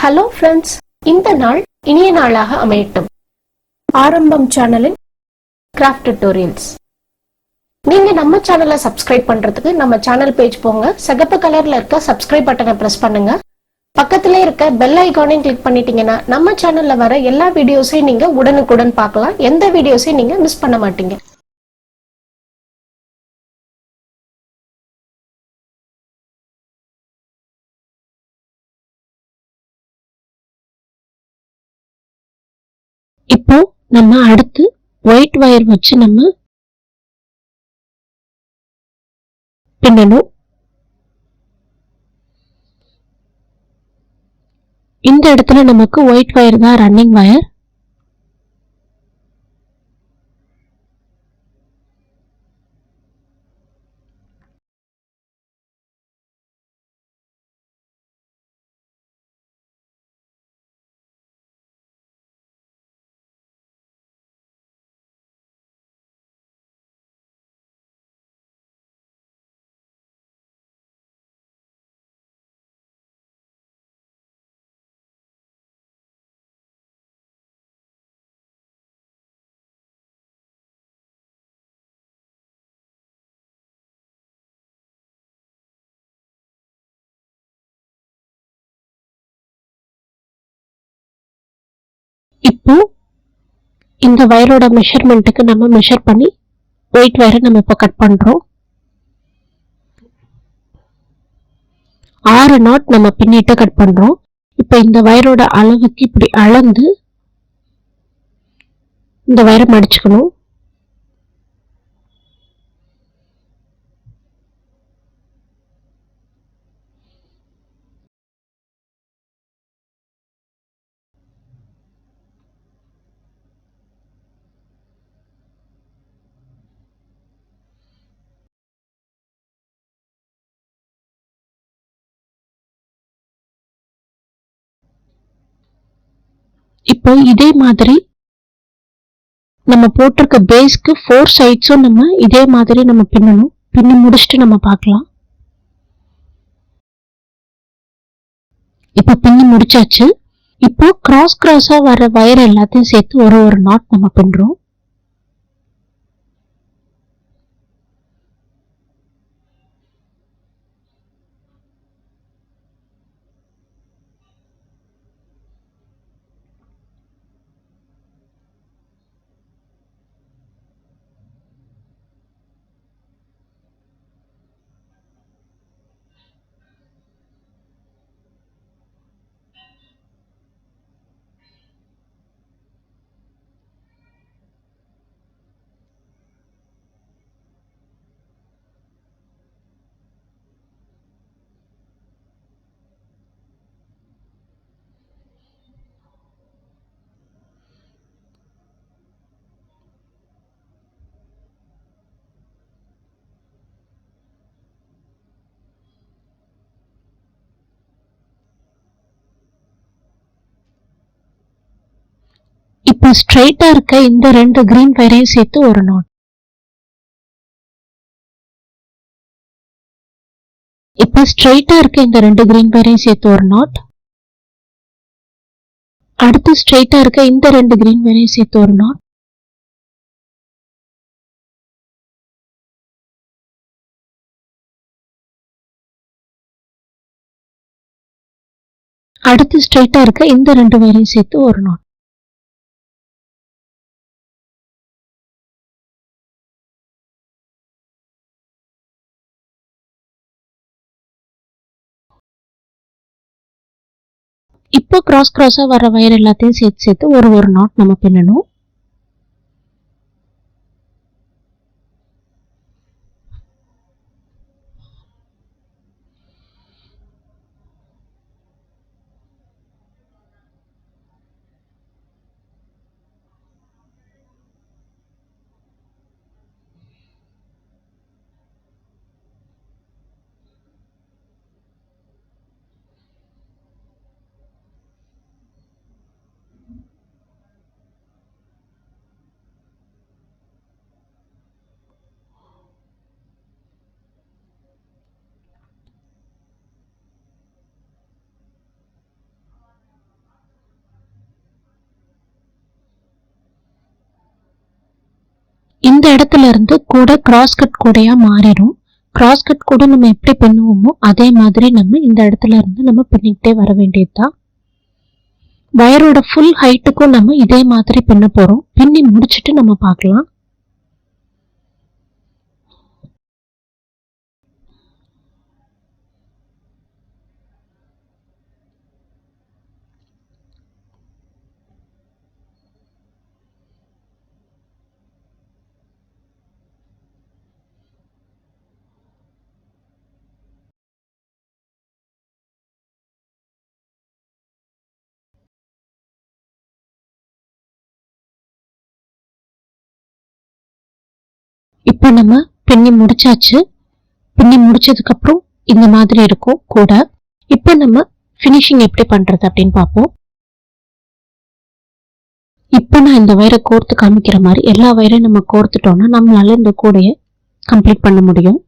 Hello friends, இந்த நாள் இனிய நாளாக அமையட்டும். ஆரம்பம் சேனலின் கிராஃப்ட் டியூட்டோரியல்ஸ். நீங்க நம்ம சேனலை சப்ஸ்கிரைப் பண்றதுக்கு நம்ம சேனல் பேஜ் போங்க. சிகப்பு கலர்ல இருக்க சப்ஸ்கிரைப் பட்டனை பிரஸ் பண்ணுங்க. பக்கத்திலே இருக்க பெல் ஐகானையும் கிளிக் பண்ணிட்டீங்கன்னா நம்ம சேனல்ல வர எல்லா வீடியோஸையும் நீங்க உடனுக்குடன் பார்க்கலாம். எந்த வீடியோஸையும் நீங்க மிஸ் பண்ண மாட்டீங்க. இப்போ நம்ம அடுத்து ஒயிட் வயர் வச்சு நம்ம பின்னணும். இந்த இடத்துல நமக்கு ஒயிட் வயர் தான் ரன்னிங் வயர். இப்போ இந்த வயரோட மெஷர்மெண்ட்டுக்கு நம்ம மெஷர் பண்ணி ஒயிட் வயரை நம்ம இப்போ கட் பண்றோம். 6 நாட் நம்ம பின்னிட்டு கட் பண்றோம். இப்போ இந்த வயரோட அளவுக்கு இப்படி அளந்து இந்த வயரை மடிச்சுக்கணும். இப்போ இதே மாதிரி நம்ம போட்டிருக்க பேஸ்க்கு 4 சைட்ஸும் நம்ம இதே மாதிரி நம்ம பின்னணும். பின்னி முடிச்சுட்டு நம்ம பார்க்கலாம். இப்போ பின்னி முடிச்சாச்சு. இப்போ கிராஸா வர வயர் எல்லாத்தையும் சேர்த்து ஒரு நாட் நம்ம பின்றோம். இப்போ ஸ்ட்ரைட்டா இருக்க இந்த 2 கிரீன் வயரையும் சேர்த்து ஒரு நாட். இப்போ ஸ்ட்ரைட்டா இருக்க இந்த 2 கிரீன் வயரையும் சேர்த்து ஒரு நாட். அடுத்து ஸ்ட்ரைட்டா இருக்க இந்த 2 கிரீன் வயரையும் சேர்த்து ஒரு நாட். அடுத்து ஸ்ட்ரைட்டா இருக்க இந்த 2 வயரையும் சேர்த்து ஒரு நாட். இப்போ கிராஸா வர வயர் எல்லாத்தையும் சேர்த்து ஒரு நாட் நம்ம பின்னணும். இந்த இடத்துல இருந்து கூட கிராஸ் கட் கூடையா மாறிடும். கிராஸ் கட் கூட நம்ம எப்படி பின்னுவோமோ அதே மாதிரி நம்ம இந்த இடத்துல இருந்து நம்ம பின்னிக்கிட்டே வர வேண்டியதுதான். வயரோட ஃபுல் ஹைட்டுக்கும் நம்ம இதே மாதிரி பின்ன போறோம். பின்னி முடிச்சுட்டு நம்ம பார்க்கலாம். இப்போ நம்ம பின்னி முடிச்சாச்சு. பின்னி முடிச்சதுக்கு அப்புறம் இந்த மாதிரி இருக்கும் கூட. இப்போ நம்ம ஃபினிஷிங் எப்படி பண்றது அப்படின்னு பார்ப்போம். இப்போ நான் இந்த வயரை கோர்த்து காமிக்கிற மாதிரி எல்லா வயரையும் நம்ம கோர்த்துட்டோம்னா நம்மளால இந்த கூடையை கம்ப்ளீட் பண்ண முடியும்.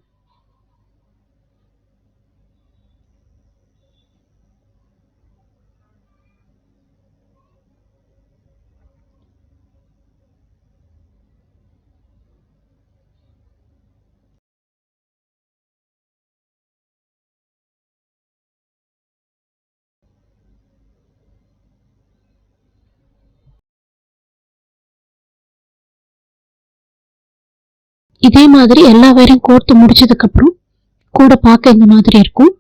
இதே மாதிரி எல்லா வயரையும் கோர்த்து முடிச்சதுக்கு அப்புறம் கூட பார்க்க இந்த மாதிரி இருக்கும்.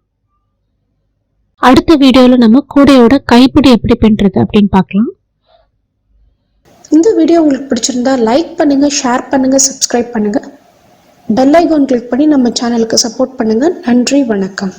அடுத்த வீடியோல நம்ம கூடையோட கைப்பிடி எப்படி பின்னுறது அப்படின்னு பார்க்கலாம். இந்த வீடியோ உங்களுக்கு பிடிச்சிருந்தா லைக் பண்ணுங்க, ஷேர் பண்ணுங்க, சப்ஸ்கிரைப் பண்ணுங்க, பெல் ஐகான் கிளிக் பண்ணி நம்ம சேனலுக்கு சப்போர்ட் பண்ணுங்க. நன்றி, வணக்கம்.